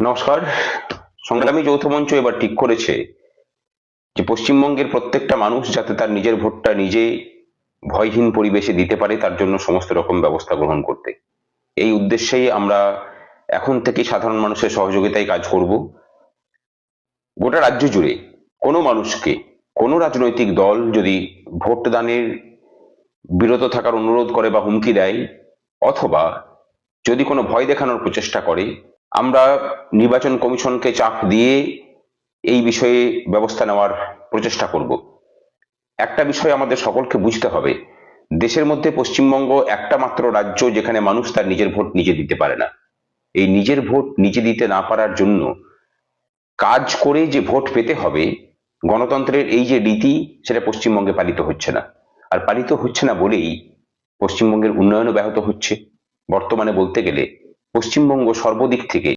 নমস্কার। সংগ্রামী যৌথ মঞ্চ এবার ঠিক করেছে যে পশ্চিমবঙ্গের প্রত্যেকটা মানুষ যাতে তার নিজের ভোটটা নিজে ভয়হীন পরিবেশে দিতে পারে তার জন্য সমস্ত রকম ব্যবস্থা গ্রহণ করতে। এই উদ্দেশ্যেই আমরা এখন থেকে সাধারণ মানুষের সহযোগিতায় কাজ করব। গোটা রাজ্য জুড়ে কোনো মানুষকে কোনো রাজনৈতিক দল যদি ভোটদানের বিরত থাকার অনুরোধ করে বা হুমকি দেয়, অথবা যদি কোনো ভয় দেখানোর প্রচেষ্টা করে, আমরা নির্বাচন কমিশনকে চাপ দিয়ে এই বিষয়ে ব্যবস্থা নেওয়ার প্রচেষ্টা করব। একটা বিষয় আমাদের সকলকে বুঝতে হবে, দেশের মধ্যে পশ্চিমবঙ্গ একটা মাত্র রাজ্য যেখানে মানুষ তার নিজের ভোট নিজে দিতে পারে না। এই নিজের ভোট নিজে দিতে না পারার জন্য কাজ করে যে ভোট পেতে হবে, গণতন্ত্রের এই যে রীতি, সেটা পশ্চিমবঙ্গে পালিত হচ্ছে না। আর পালিত হচ্ছে না বলেই পশ্চিমবঙ্গের উন্নয়নও ব্যাহত হচ্ছে। বর্তমানে বলতে গেলে পশ্চিমবঙ্গ সর্বদিক থেকে